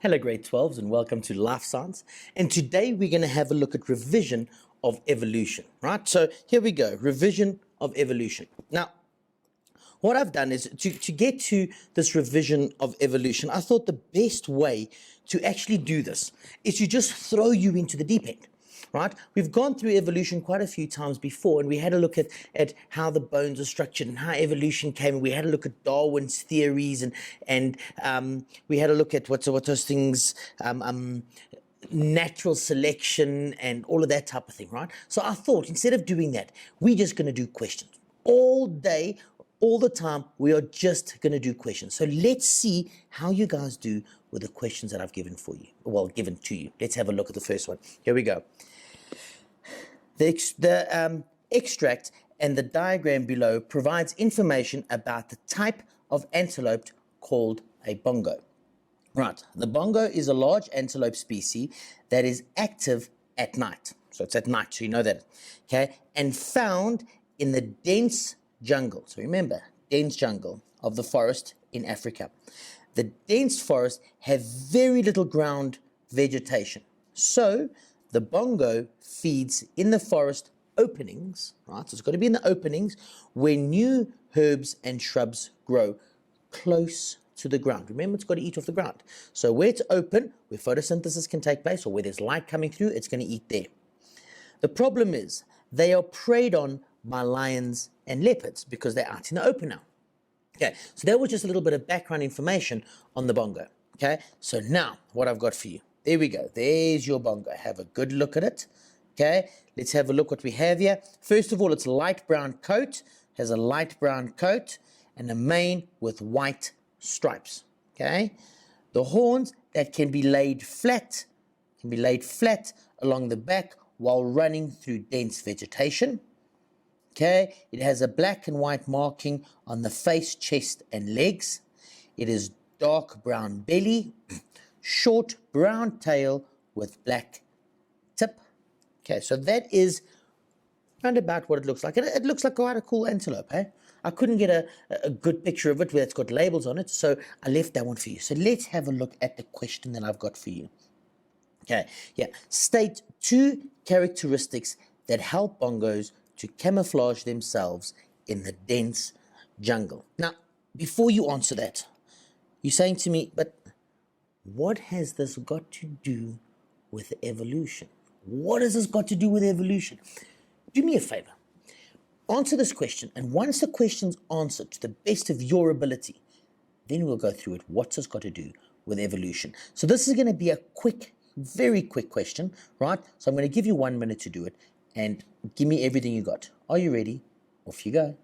Hello grade 12s and welcome to Life Science, and today we're going to have a look at revision of evolution, right? So here we go, revision of evolution. Now, what I've done is to get to this revision of evolution, I thought the best way to actually do this is to just throw you into the deep end. Right? We've gone through evolution quite a few times before, and we had a look at how the bones are structured and how evolution came. We had a look at Darwin's theories, and we had a look at what those things, natural selection and all of that type of thing, right? So I thought instead of doing that, we're just going to do questions all day, all the time. We are just going to do questions. So let's see how you guys do with the questions that I've given for you. Well, given to you. Let's have a look at the first one. Here we go. The extract and the diagram below provides information about the type of antelope called a bongo. Right, the bongo is a large antelope species that is active at night. So it's at night, so you know that. Okay, and found in the dense jungle. So remember, dense jungle of the forest in Africa. The dense forests have very little ground vegetation. So the bongo feeds in the forest openings, right? So it's got to be in the openings where new herbs and shrubs grow close to the ground. Remember, it's got to eat off the ground. So where it's open, where photosynthesis can take place, or where there's light coming through, it's going to eat there. The problem is they are preyed on by lions and leopards because they're out in the open now. Okay, so that was just a little bit of background information on the bongo. Okay, so now what I've got for you. There we go. There's your bongo. Have a good look at it. Okay, let's have a look what we have here. First of all, it's light brown coat, has a light brown coat and a mane with white stripes. Okay, the horns that can be laid flat along the back while running through dense vegetation. Okay, it has a black and white marking on the face, chest and legs. It is dark brown belly, short brown tail with black tip. Okay, so that is round about what it looks like. It looks like quite a cool antelope, eh? I couldn't get a good picture of it where it's got labels on it, so I left that one for you. So let's have a look at the question that I've got for you. Okay, yeah. State 2 characteristics that help bongos to camouflage themselves in the dense jungle. Now, before you answer that, you're saying to me, but what has this got to do with evolution? What has this got to do with evolution? Do me a favor. Answer this question, and once the question's answered to the best of your ability, then we'll go through it. What's this got to do with evolution? So this is going to be a quick, very quick question, right? So I'm going to give you 1 minute to do it, and give me everything you got. Are you ready? Off you go.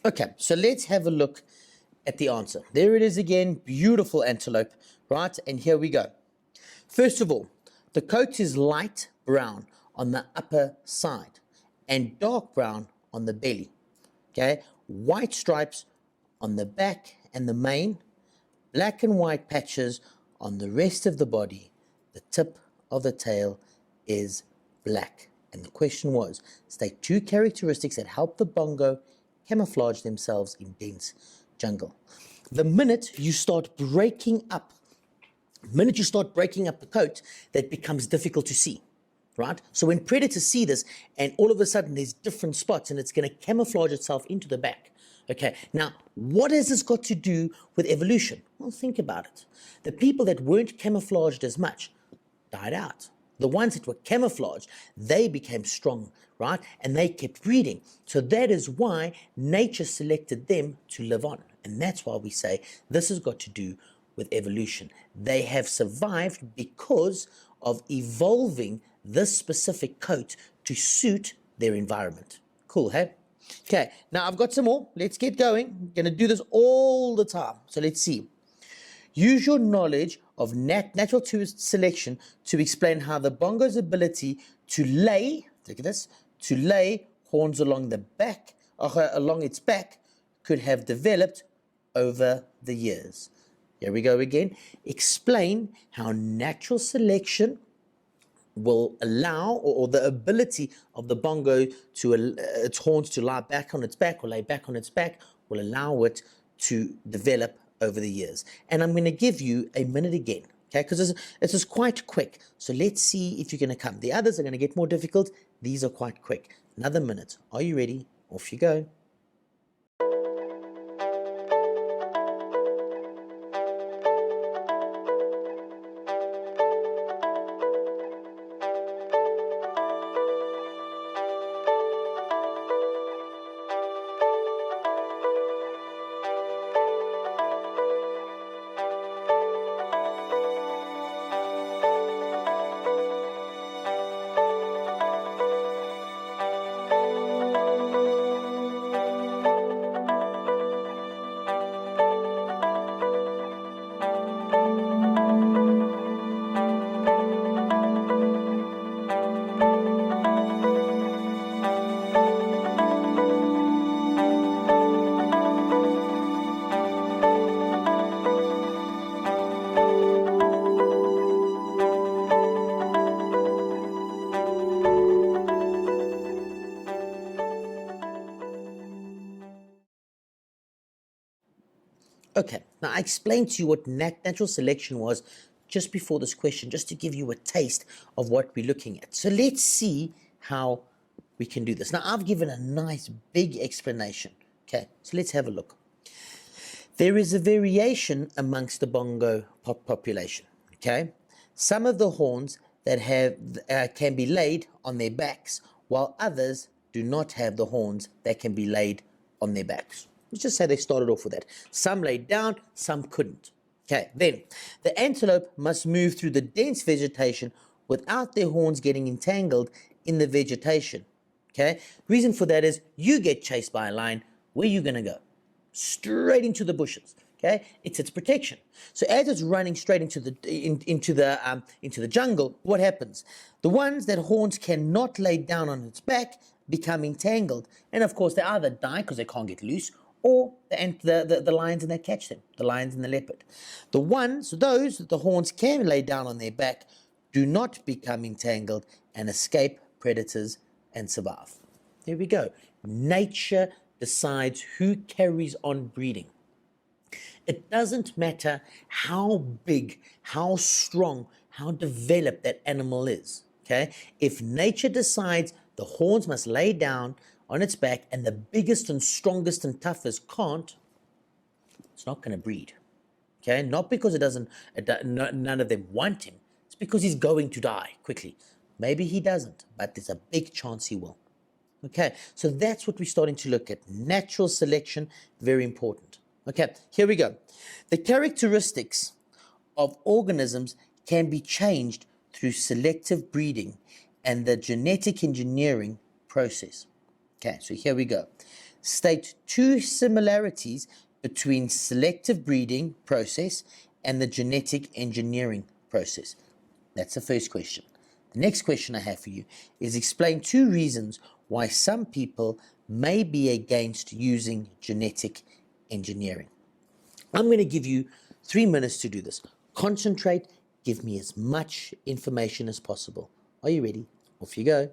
Okay, so let's have a look at the answer. There it is again, beautiful antelope, right? And here we go. First of all, the coat is light brown on the upper side and dark brown on the belly, okay? White stripes on the back and the mane, black and white patches on the rest of the body. The tip of the tail is black. And the question was, state 2 characteristics that help the bongo camouflage themselves in dense jungle. The minute you start breaking up the coat, that becomes difficult to see, right? So when predators see this and all of a sudden there's different spots and it's going to camouflage itself into the back, Okay, now what has this got to do with evolution? Well, think about it. The people that weren't camouflaged as much died out. The ones that were camouflaged, they became strong, right? And they kept breeding. So that is why nature selected them to live on. And that's why we say this has got to do with evolution. They have survived because of evolving this specific coat to suit their environment. Cool, hey? Okay, now I've got some more. Let's get going. I'm going to do this all the time. So let's see. Use your knowledge of natural selection to explain how the bongo's ability to lay, look at this, to lay horns along the back, along its back, could have developed over the years. Here we go again. Explain how natural selection will allow, or the ability of the bongo to its horns to lie back on its back or lay back on its back will allow it to develop over the years. And I'm going to give you a minute again, okay, because this is quite quick. So let's see if you're going to come. The others are going to get more difficult. These are quite quick. Another minute. Are you ready? Off you go. Okay, now I explained to you what natural selection was just before this question, just to give you a taste of what we're looking at. So let's see how we can do this. Now I've given a nice big explanation. Okay, so let's have a look. There is a variation amongst the bongo population. Okay, some of the horns that can be laid on their backs, while others do not have the horns that can be laid on their backs. Let's just say they started off with that. Some laid down, some couldn't. Okay, then the antelope must move through the dense vegetation without their horns getting entangled in the vegetation. Okay, reason for that is you get chased by a lion, where are you going to go? Straight into the bushes. Okay, it's its protection. So as it's running straight into the jungle, what happens? The ones that horns cannot lay down on its back become entangled, and of course they either die because they can't get loose, or the lions and they catch them, the lions and the leopard. Those that the horns can lay down on their back do not become entangled and escape predators and survive. There we go. Nature decides who carries on breeding. It doesn't matter how big, how strong, how developed that animal is. Okay? If nature decides the horns must lay down on its back and the biggest and strongest and toughest can't, it's not going to breed. Okay? Not because none of them want him. It's because he's going to die quickly. Maybe he doesn't, but there's a big chance he will. Okay, so that's what we're starting to look at. Natural selection, very important. Okay, here we go. The characteristics of organisms can be changed through selective breeding and the genetic engineering process. Okay, so here we go. State two similarities between selective breeding process and the genetic engineering process. That's the first question. The next question I have for you is explain two reasons why some people may be against using genetic engineering. I'm going to give you 3 minutes to do this. Concentrate, give me as much information as possible. Are you ready? Off you go.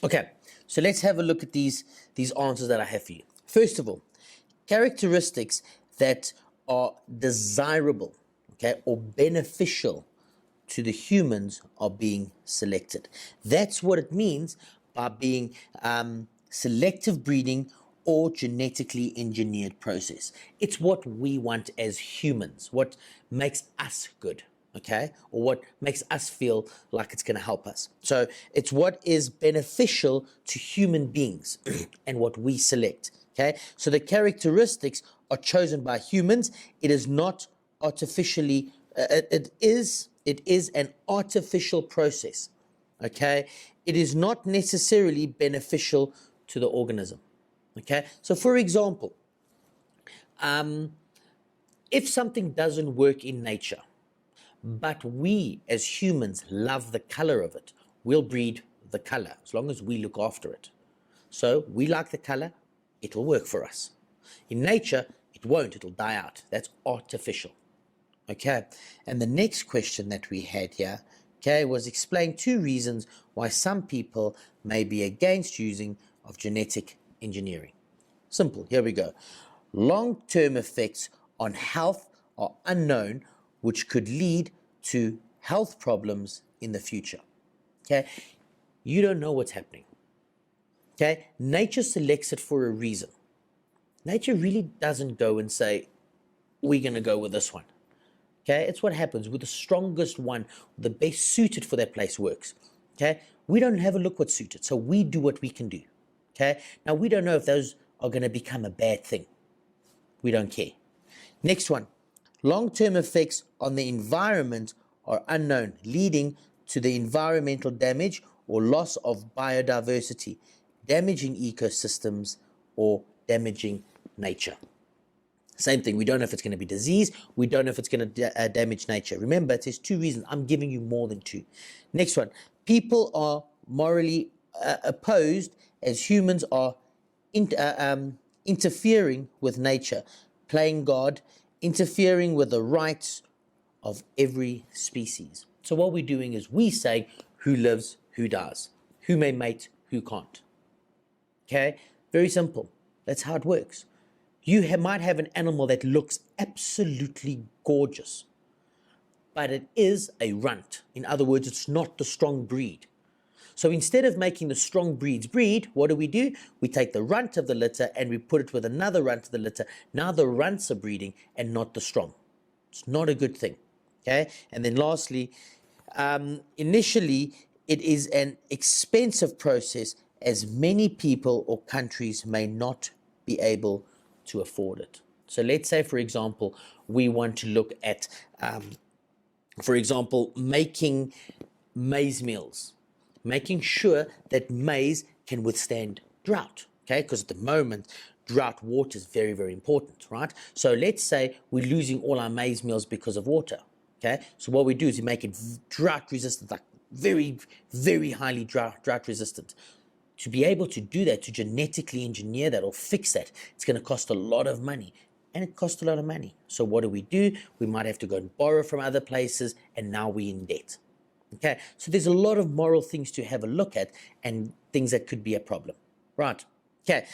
Okay, so let's have a look at these answers that I have for you. First of all, characteristics that are desirable, okay, or beneficial to the humans are being selected. That's what it means by being selective breeding or genetically engineered process. It's what we want as humans, what makes us good, okay, or what makes us feel like it's going to help us. So it's what is beneficial to human beings and what we select, okay. So the characteristics are chosen by humans. It is not artificially, it is an artificial process, okay. It is not necessarily beneficial to the organism, okay. So for example, if something doesn't work in nature, but we as humans love the color of it, we'll breed the color as long as we look after it. So we like the color, it'll work for us. In nature, it won't, it'll die out. That's artificial. Okay, and the next question that we had here, okay, was explain 2 reasons why some people may be against using of genetic engineering. Simple, here we go. Long-term effects on health are unknown, which could lead to health problems in the future. Okay, you don't know what's happening. Okay, nature selects it for a reason. Nature really doesn't go and say, we're going to go with this one. Okay, it's what happens with the strongest one, the best suited for that place works. Okay, we don't have a look what's suited, so we do what we can do. Okay, now we don't know if those are going to become a bad thing. We don't care. Next one, long-term effects on the environment are unknown, leading to the environmental damage or loss of biodiversity, damaging ecosystems or damaging nature. Same thing, we don't know if it's going to be disease, we don't know if it's going to damage nature. Remember, it says 2 reasons. I'm giving you more than 2. Next one, people are morally opposed as humans are interfering with nature, playing God, interfering with the rights of every species. So what we're doing is we say who lives, who dies, who may mate, who can't. Okay, very simple. That's how it works. You might have an animal that looks absolutely gorgeous, but it is a runt. In other words, it's not the strong breed. So instead of making the strong breeds breed, what do? We take the runt of the litter and we put it with another runt of the litter. Now the runts are breeding and not the strong. It's not a good thing. Okay. And then lastly, initially, it is an expensive process as many people or countries may not be able to afford it. So let's say, for example, we want to look at, for example, making maize meals, making sure that maize can withstand drought, okay? Because at the moment, drought water is very, very important, right? So let's say we're losing all our maize meals because of water, okay? So what we do is we make it drought resistant, like very, very highly drought resistant. To be able to do that, to genetically engineer that or fix that, it's going to cost a lot of money. And it costs a lot of money. So what do? We might have to go and borrow from other places, and now we're in debt. Okay, so there's a lot of moral things to have a look at and things that could be a problem. Right, okay.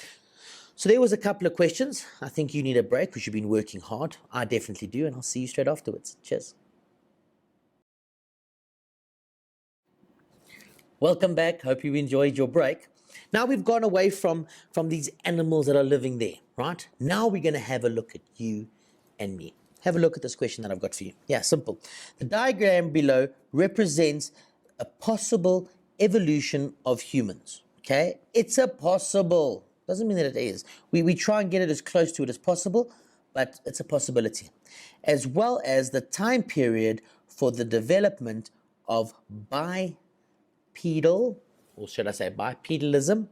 So there was a couple of questions. I think you need a break because you've been working hard. I definitely do, and I'll see you straight afterwards. Cheers. Welcome back. Hope you enjoyed your break. Now we've gone away from these animals that are living there, right? Now we're going to have a look at you and me. Have a look at this question that I've got for you. Yeah, simple. The diagram below represents a possible evolution of humans, okay? It's a possible. Doesn't mean that it is. We try and get it as close to it as possible, but it's a possibility. As well as the time period for the development of bipedal, or should I say bipedalism,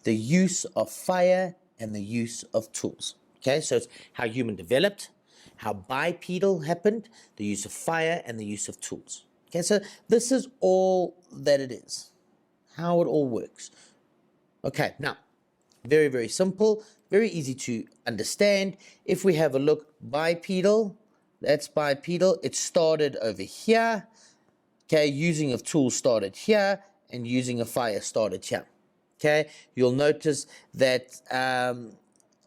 the use of fire and the use of tools. Okay, so it's how human developed, how bipedal happened, the use of fire and the use of tools. Okay, so this is all that it is, how it all works. Okay, now, very, very simple, very easy to understand. If we have a look, bipedal, that's bipedal. It started over here. Okay, using of tools started here, and using a fire started here. Okay, you'll notice that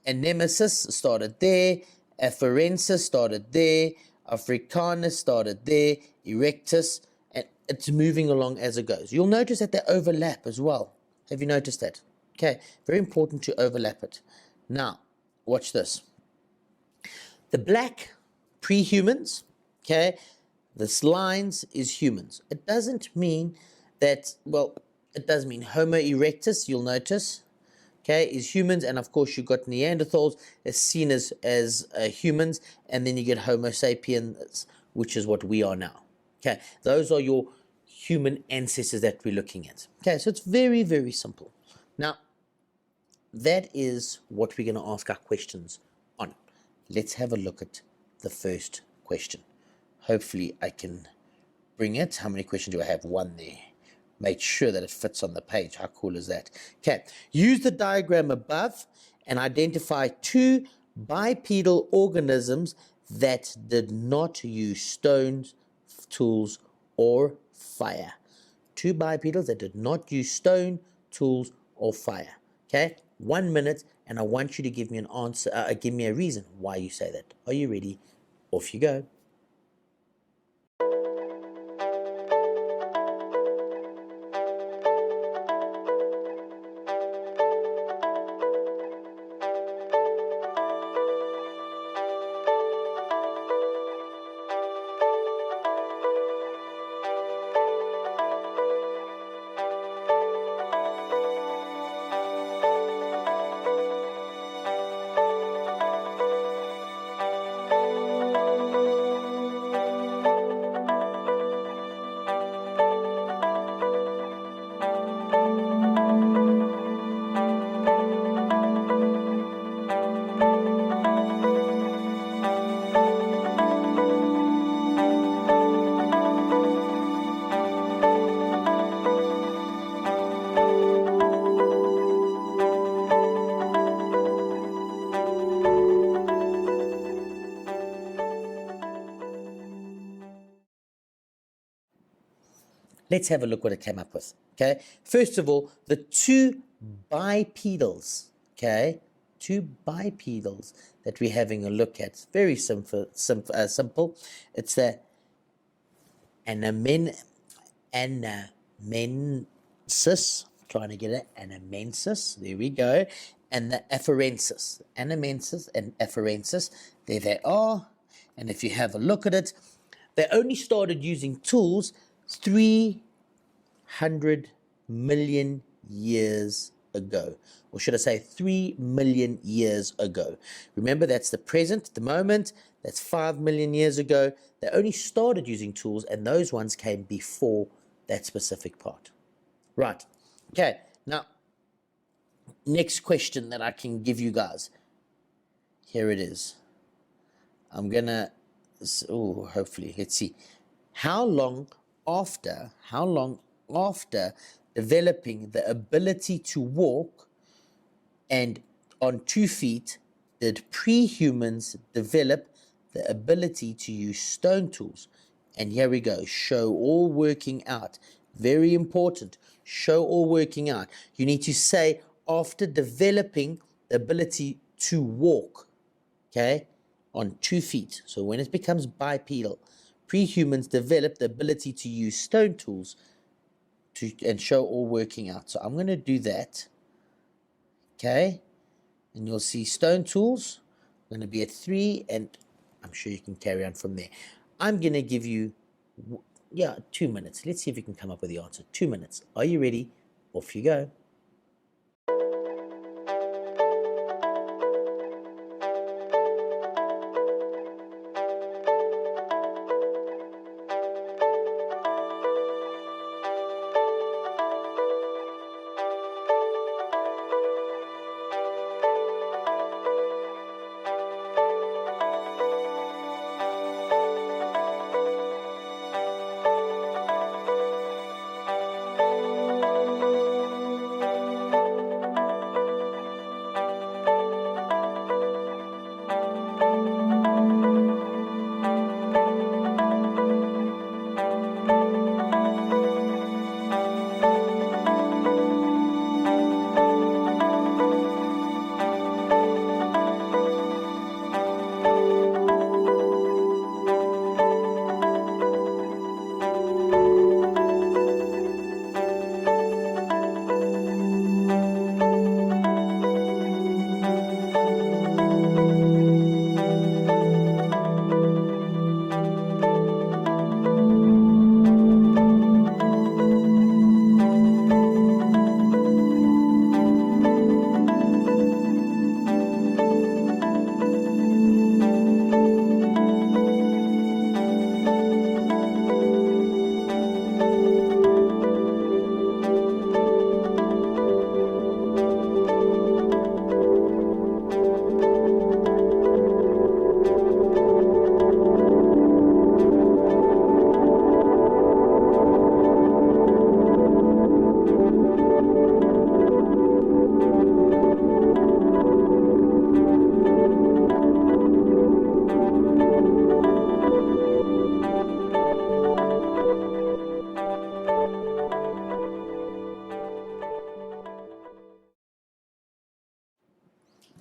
anemesis started there, afarensis started there, africanus started there, erectus, and it's moving along as it goes. You'll notice that they overlap as well. Have you noticed that? Okay, very important to overlap it. Now, watch this. The black, pre-humans, okay, this lines is humans. It doesn't mean that, well, it does mean Homo erectus, you'll notice, okay, is humans, and of course you've got Neanderthals as seen as humans, and then you get Homo sapiens, which is what we are now. Okay, those are your human ancestors that we're looking at. Okay, so it's very, very simple. Now, that is what we're going to ask our questions on. Let's have a look at the first question. Hopefully I can bring it. How many questions do I have? One there. Make sure that it fits on the page. How cool is that? Okay, use the diagram above and identify two bipedal organisms that did not use stones, tools, or fire. Two bipedals that did not use stone, tools, or fire. Okay, 1 minute, and I want you to give me an answer, give me a reason why you say that. Are you ready? Off you go. Let's have a look what it came up with. Okay, first of all, the two bipedals. Okay, two bipedals that we're having a look at. Very simple. It's the anamensis. Trying to get it. Anamensis. There we go. And the afarensis. Anamensis and afarensis. There they are. And if you have a look at it, they only started using tools 300 million years ago, or should I say 3 million years ago. Remember, that's the present, the moment, that's 5 million years ago. They only started using tools, and those ones came before that specific part. Right, okay, now, next question that I can give you guys. Here it is. I'm gonna, hopefully, let's see. How long after developing the ability to walk and on 2 feet did pre-humans develop the ability to use stone tools? And here we go, show all working out. Very important, show all working out. You need to say after developing the ability to walk, okay, on 2 feet. So when it becomes bipedal, pre-humans developed the ability to use stone tools and show all working out. So I'm going to do that. Okay. And you'll see stone tools. I'm going to be at 3, and I'm sure you can carry on from there. I'm going to give you, 2 minutes. Let's see if you can come up with the answer. 2 minutes. Are you ready? Off you go.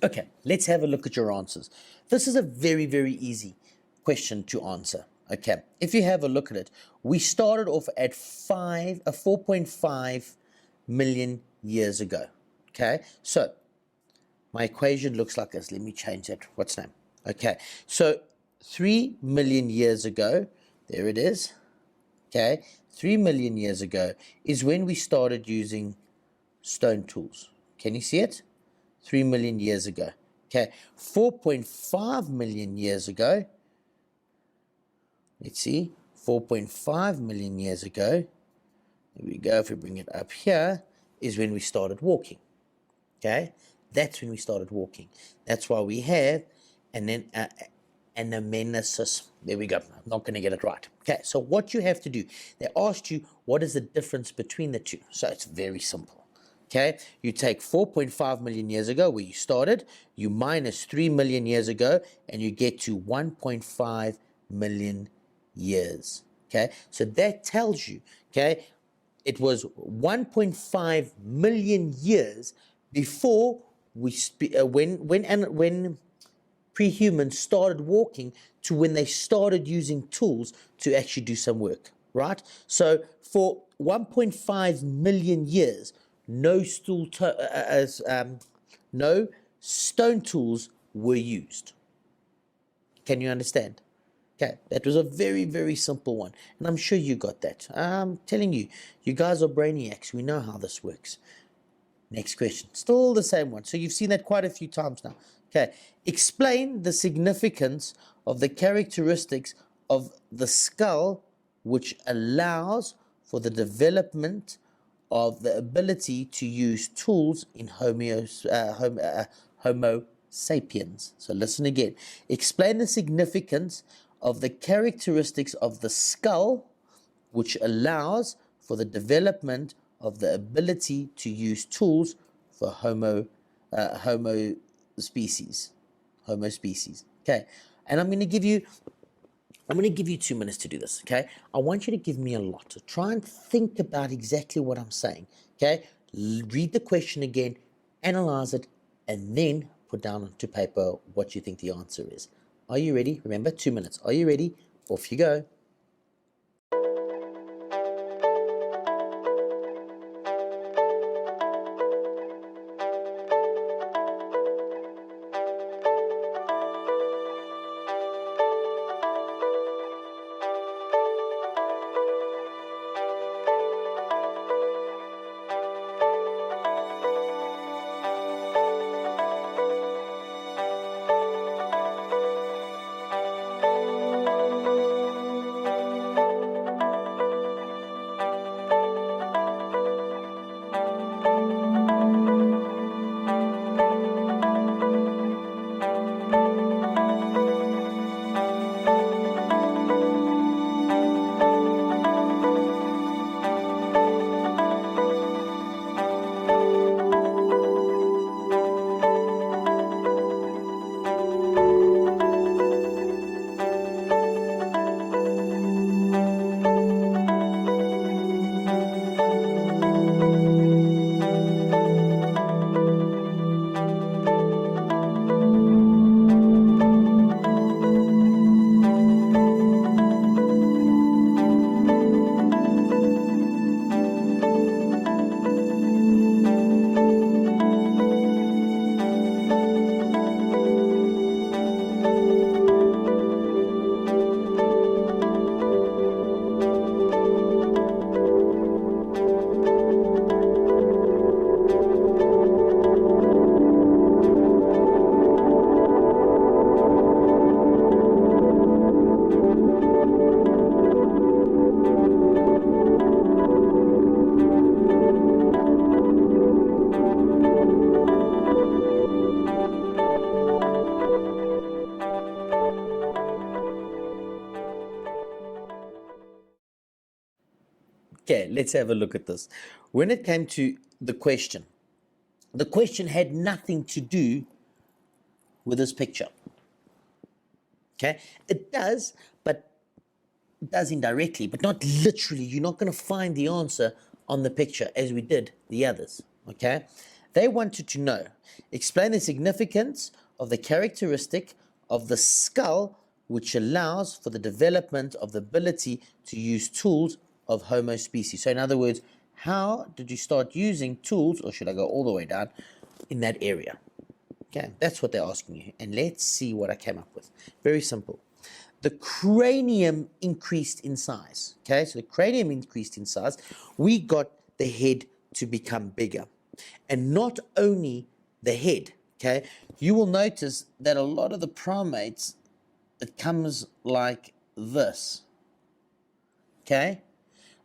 Okay, let's have a look at your answers. This is a very, very easy question to answer. Okay, if you have a look at it, we started off at 4.5 million years ago. Okay, so my equation looks like this. Let me change that. What's name? Okay, so 3 million years ago, there it is. Okay, 3 million years ago is when we started using stone tools. Can you see it? 3 million years ago. Okay, 4.5 million years ago. Let's see, 4.5 million years ago. There we go. If we bring it up here, is when we started walking. Okay, that's when we started walking. That's why we have anamnesis. There we go. I'm not going to get it right. Okay, so what you have to do, they asked you what is the difference between the two. So it's very simple. Okay, you take 4.5 million years ago where you started, you minus 3 million years ago, and you get to 1.5 million years. Okay, so that tells you, okay, it was 1.5 million years before when pre-humans started walking to when they started using tools to actually do some work, right? So for 1.5 million years, no stone tools were used. Can you understand? Okay, that was a very, very simple one. And I'm sure you got that. I'm telling you, you guys are brainiacs. We know how this works. Next question. Still the same one. So you've seen that quite a few times now. Okay, explain the significance of the characteristics of the skull which allows for the development of the ability to use tools in Homo sapiens. So listen again. Explain the significance of the characteristics of the skull which allows for the development of the ability to use tools for Homo species. Okay, and I'm going to give you 2 minutes to do this, okay? I want you to give me a lot. So try and think about exactly what I'm saying, okay? Read the question again, analyze it, and then put down onto paper what you think the answer is. Are you ready? Remember, 2 minutes. Are you ready? Off you go. Okay, let's have a look at this. When it came to the question had nothing to do with this picture. Okay, it does, but it does indirectly, but not literally. You're not going to find the answer on the picture as we did the others. Okay, They wanted to know, explain the significance of the characteristic of the skull which allows for the development of the ability to use tools of Homo species. So in other words, how did you start using tools, or should I go all the way down, in that area? Okay, that's what they're asking you. And let's see what I came up with. Very simple. The cranium increased in size. Okay, so the cranium increased in size. We got the head to become bigger. And not only the head, okay, you will notice that a lot of the primates, it comes like this. Okay,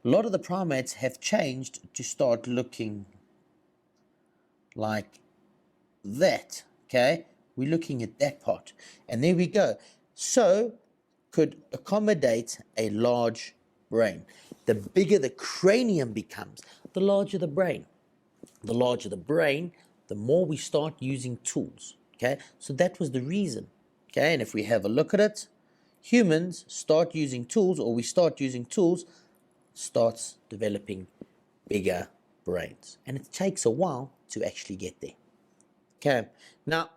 a lot of the primates have changed to start looking like that. Okay, we're looking at that part. And there we go. So, could accommodate a large brain. The bigger the cranium becomes, the larger the brain. The larger the brain, the more we start using tools. Okay, so that was the reason. Okay, and if we have a look at it, humans start using tools, or we start using tools, starts developing bigger brains. And it takes a while to actually get there. Okay, now,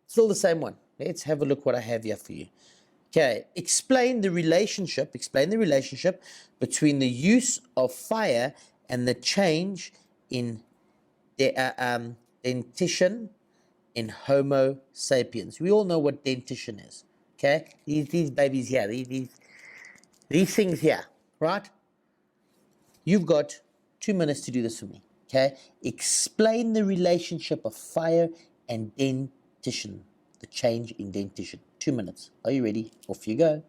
still the same one. Let's have a look what I have here for you. Okay, explain the relationship between the use of fire and the change in the dentition in Homo sapiens. We all know what dentition is. Okay, these babies here, these things here, right? You've got 2 minutes to do this for me. Okay, explain the relationship of fire and dentition, the change in dentition. 2 minutes. Are you ready? Off you go.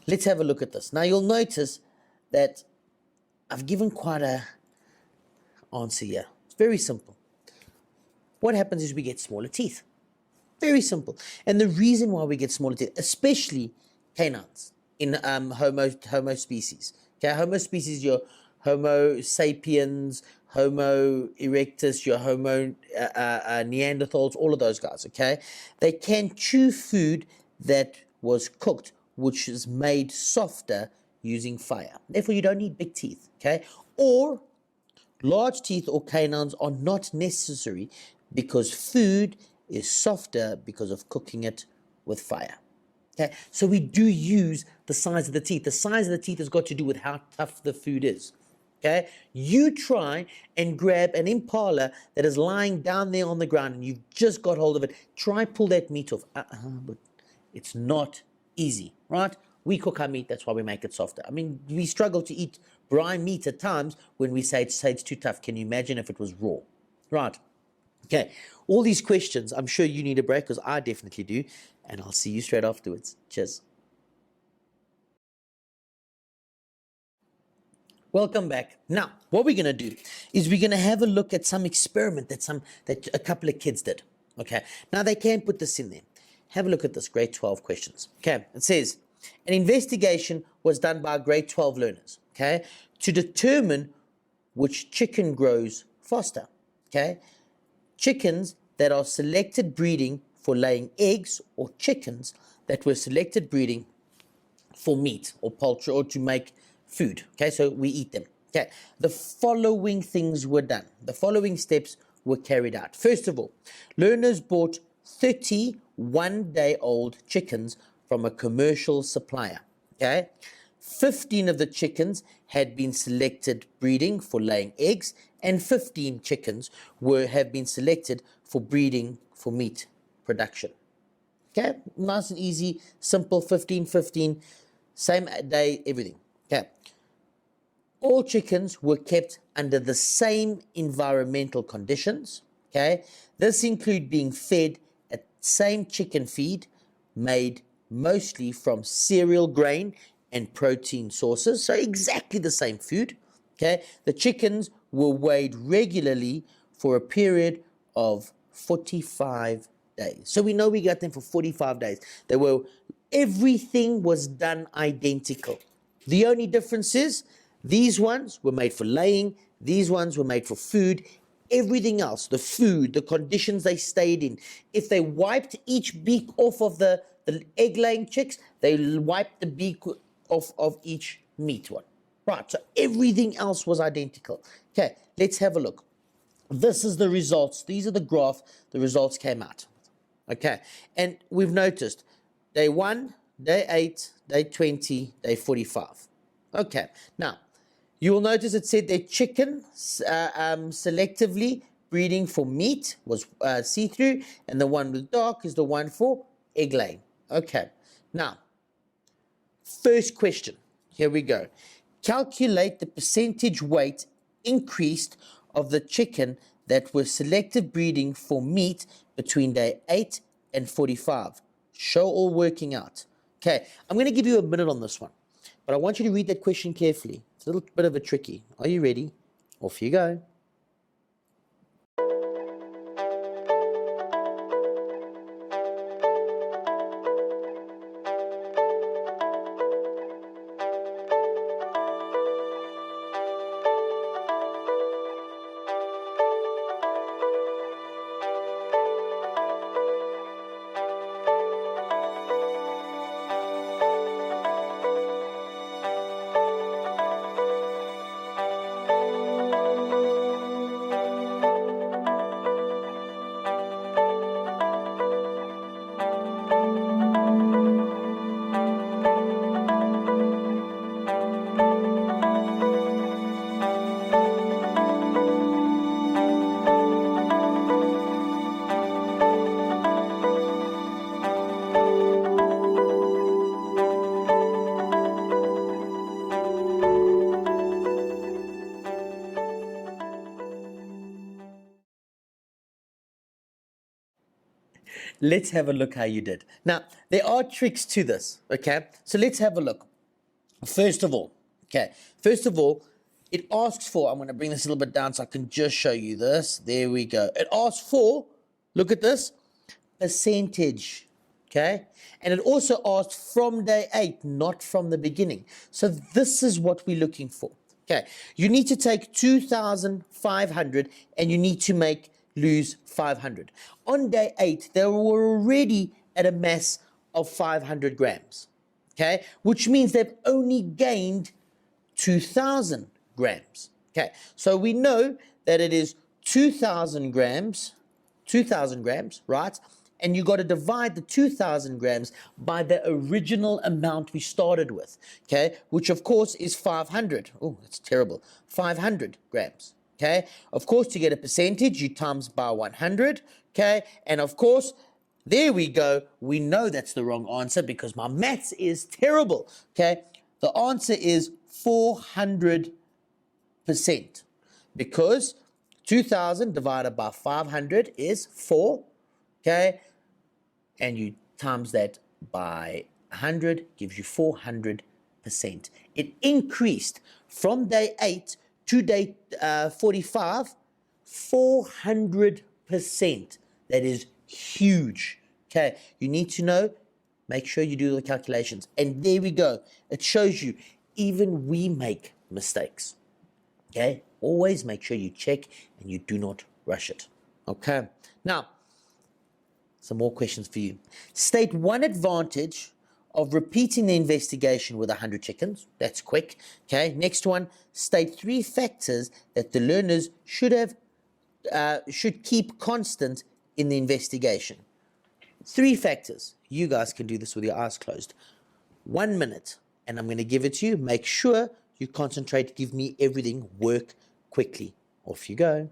Let's have a look at this. Now you'll notice that I've given quite a answer here. It's very simple. What happens is we get smaller teeth. Very simple. And the reason why we get smaller teeth, especially canines in Homo species. Okay, Homo species, your Homo sapiens, Homo erectus, your Homo Neanderthals, all of those guys, okay? They can chew food that was cooked, which is made softer using fire. Therefore, you don't need big teeth, okay? Or large teeth or canines are not necessary because food is softer because of cooking it with fire. Okay, so we do use the size of the teeth. The size of the teeth has got to do with how tough the food is. Okay, you try and grab an impala that is lying down there on the ground and you've just got hold of it. Try pull that meat off. But it's not easy, right? We cook our meat, that's why we make it softer. I mean, we struggle to eat brine meat at times when we say it's too tough. Can you imagine if it was raw? Right. Okay. All these questions, I'm sure you need a break because I definitely do. And I'll see you straight afterwards. Cheers. Welcome back. Now, what we're going to do is we're going to have a look at some experiment that a couple of kids did. Okay. Now, they can put this in there. Have a look at this, grade 12 questions. Okay. It says, an investigation was done by grade 12 learners, okay, to determine which chicken grows faster. Okay. Chickens that are selected breeding for laying eggs or chickens that were selected breeding for meat or poultry or to make food. Okay, so we eat them. Okay, the following things were done. The following steps were carried out. First of all, learners bought 30 one-day-old chickens from a commercial supplier. Okay, 15 of the chickens had been selected breeding for laying eggs, and 15 chickens have been selected for breeding for meat production. Okay, nice and easy, simple, 15, 15, same day, everything. Okay. All chickens were kept under the same environmental conditions. Okay. This include being fed at same chicken feed made mostly from cereal grain and protein sources. So exactly the same food. Okay. The chickens were weighed regularly for a period of 45 days. So we know we got them for 45 days. Everything was done identical. The only difference is these ones were made for laying, these ones were made for food. Everything else, the food, the conditions they stayed in, if they wiped each beak off of the egg-laying chicks, they wiped the beak off of each meat one. Right, so everything else was identical. Okay, let's have a look. This is the results. These are the graph. The results came out. Okay, and we've noticed day 1, day 8, day 20, day 45. Okay, now, you will notice it said that chicken selectively breeding for meat was see-through, and the one with dark is the one for egg laying. Okay, now, first question. Here we go. Calculate the percentage weight increased of the chicken that were selective breeding for meat between day 8 and 45. Show all working out. Okay, I'm going to give you a minute on this one, but I want you to read that question carefully. It's a little bit of a tricky. Are you ready? Off you go. Let's have a look how you did. Now, there are tricks to this, okay? So let's have a look. First of all, it asks for, I'm going to bring this a little bit down so I can just show you this. There we go. It asks for, look at this, percentage, okay? And it also asks from day 8, not from the beginning. So this is what we're looking for, okay? You need to take 2,500 and you need to lose 500. On day 8, they were already at a mass of 500 grams, okay? Which means they've only gained 2,000 grams, okay? So we know that it is 2,000 grams, right? And you got to divide the 2,000 grams by the original amount we started with, okay? Which of course is 500. Oh, that's terrible. 500 grams. Okay, of course, to get a percentage, you times by 100, okay, and of course, There we go. We know that's the wrong answer because my maths is terrible. Okay, the answer is 400%, because 2,000 divided by 500 is 4. Okay, and you times that by 100 gives you 400%. It increased from day 8 to day 45, 400%. That is huge. Okay, you need to know, make sure you do the calculations. And there we go. It shows you even we make mistakes. Okay, always make sure you check and you do not rush it. Okay, now some more questions for you. State one advantage of repeating the investigation with 100 chickens. That's quick. Okay, next one. State 3 factors that the learners should keep constant in the investigation. 3 factors. You guys can do this with your eyes closed. 1 minute, and I'm going to give it to you. Make sure you concentrate. Give me everything. Work quickly. Off you go.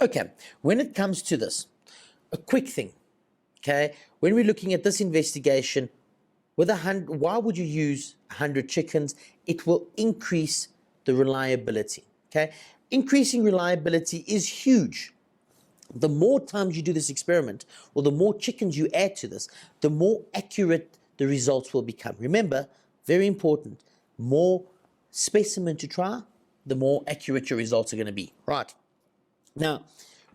Okay, when it comes to this, a quick thing, okay? When we're looking at this investigation, with 100, why would you use 100 chickens? It will increase the reliability, okay? Increasing reliability is huge. The more times you do this experiment, or the more chickens you add to this, the more accurate the results will become. Remember, very important, more specimen to try, the more accurate your results are going to be, right? Now,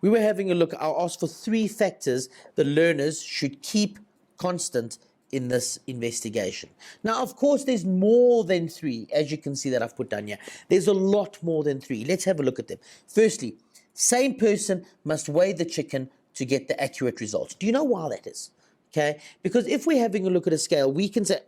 we were having a look. I'll ask for 3 factors the learners should keep constant in this investigation. Now, of course, there's more than 3, as you can see that I've put down here. There's a lot more than 3. Let's have a look at them. Firstly, same person must weigh the chicken to get the accurate results. Do you know why that is? Okay, because if we're having a look at a scale, we can say,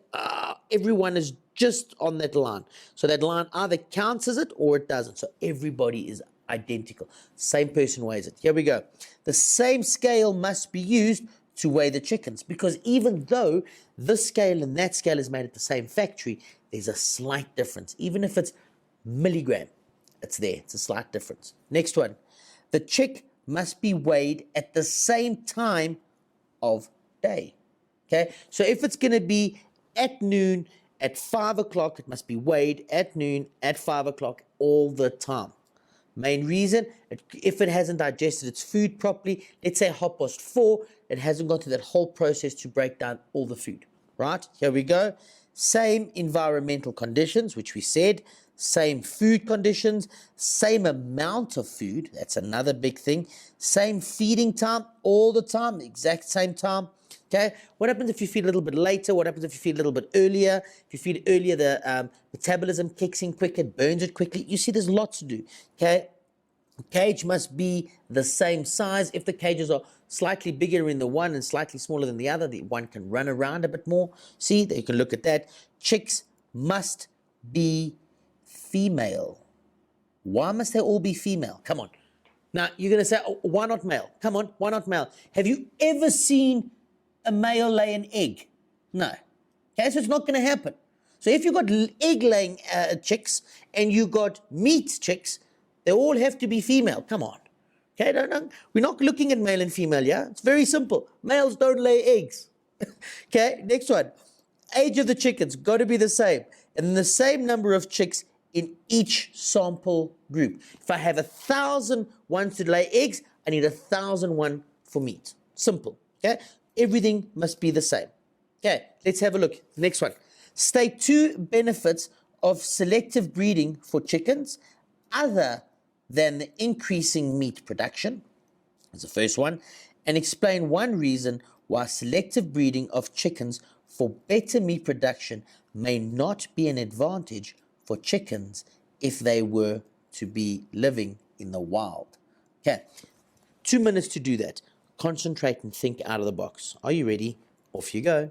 everyone is just on that line. So that line either counts as it or it doesn't. So everybody is identical. Same person weighs it. Here we go. The same scale must be used to weigh the chickens, because even though this scale and that scale is made at the same factory, there's a slight difference. Even if it's milligram, it's there. It's a slight difference. Next one. The chick must be weighed at the same time of day. Okay, so if it's going to be at noon, at 5 o'clock, it must be weighed at noon, at 5 o'clock, all the time. Main reason, if it hasn't digested its food properly, let's say 4:30, it hasn't gone through that whole process to break down all the food, right? Here we go. Same environmental conditions, which we said, same food conditions, same amount of food, that's another big thing, same feeding time all the time, the exact same time. Okay, what happens if you feed a little bit later? What happens if you feed a little bit earlier? If you feed earlier, the metabolism kicks in quicker, it burns it quickly. You see, there's lots to do. Okay, the cage must be the same size. If the cages are slightly bigger in the one and slightly smaller than the other, the one can run around a bit more. See, you can look at that. Chicks must be female. Why must they all be female? Come on. Now, you're going to say, oh, why not male? Come on, why not male? Have you ever seen a male lay an egg? No. Okay, so it's not going to happen. So if you've got egg-laying chicks and you've got meat chicks, they all have to be female. Come on. Okay, we're not looking at male and female, yeah? It's very simple. Males don't lay eggs. Okay, next one. Age of the chickens, got to be the same. And the same number of chicks in each sample group. If I have 1,000 ones to lay eggs, I need 1,001 for meat. Simple, okay? Everything must be the same. Okay, let's have a look. Next one. State 2 benefits of selective breeding for chickens other than the increasing meat production. That's the first one. And explain one reason why selective breeding of chickens for better meat production may not be an advantage for chickens if they were to be living in the wild. Okay, 2 minutes to do that. Concentrate and think out of the box. Are you ready? Off you go.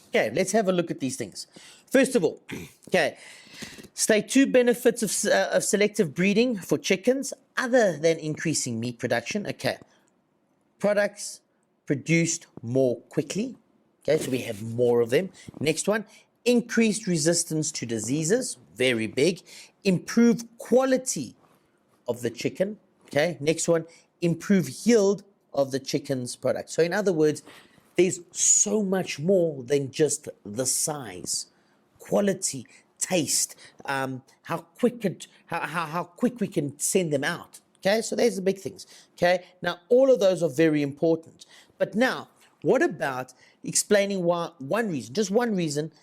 Okay, let's have a look at these things. First of all, okay, state 2 benefits of selective breeding for chickens other than increasing meat production. Okay, products produced more quickly. Okay, so we have more of them. Next one, increased resistance to diseases, very big. Improve quality of the chicken. Okay, next one, improve yield of the chicken's product. So in other words, there's so much more than just the size, quality, taste, how quick we can send them out. Okay, so there's the big things. Okay, now all of those are very important. But now, what about explaining why just one reason,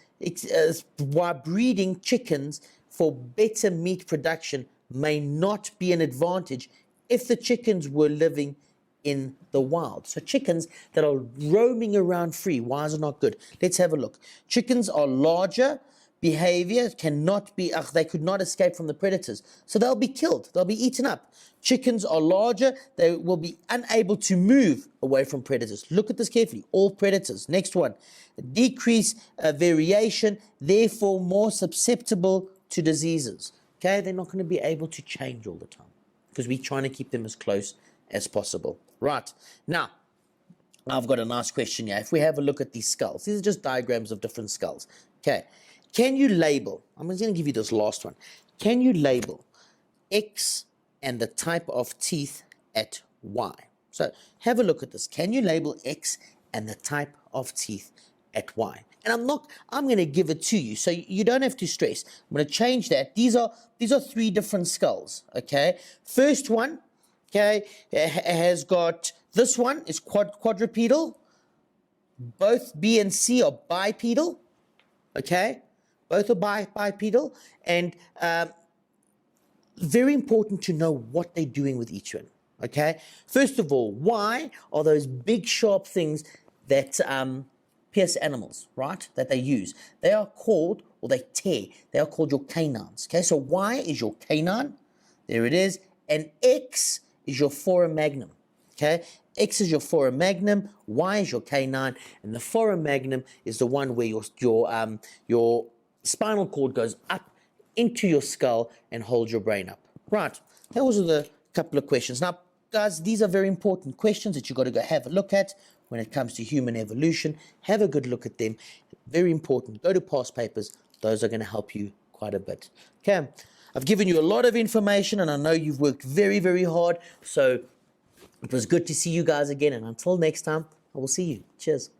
why breeding chickens for better meat production may not be an advantage if the chickens were living in the wild. So chickens that are roaming around free, why is it not good? Let's have a look. Chickens are larger, behavior cannot be, they could not escape from the predators. So they'll be killed, they'll be eaten up. Chickens are larger, they will be unable to move away from predators. Look at this carefully, all predators. Next one, decrease variation, therefore more susceptible to diseases. Okay, they're not going to be able to change all the time because we're trying to keep them as close as possible. Right, now, I've got a nice question here. If we have a look at these skulls, these are just diagrams of different skulls. Okay, can you label, I'm just going to give you this last one. Can you label X and the type of teeth at Y? So have a look at this. Can you label X and the type of teeth at Y? And I'm going to give it to you, so you don't have to stress. I'm going to change that. These are 3 different skulls, okay? First one, okay, has got, this one is quadrupedal. Both B and C are bipedal, okay? Both are bipedal, and very important to know what they're doing with each one, okay? First of all, Y are those big sharp things that pierce animals, right, that they use. They are called, or they tear, they are called your canines, okay? So Y is your canine, There it is. And X is your foramen magnum. Okay? X is your foramen magnum, Y is your canine, and the foramen magnum is the one where your spinal cord goes up into your skull and holds your brain up. Right, those are the couple of questions. Now, guys, these are very important questions that you've got to go have a look at when it comes to human evolution. Have a good look at them. Very important. Go to past papers. Those are going to help you quite a bit. Okay, I've given you a lot of information, and I know you've worked very, very hard. So it was good to see you guys again, and until next time, I will see you. Cheers.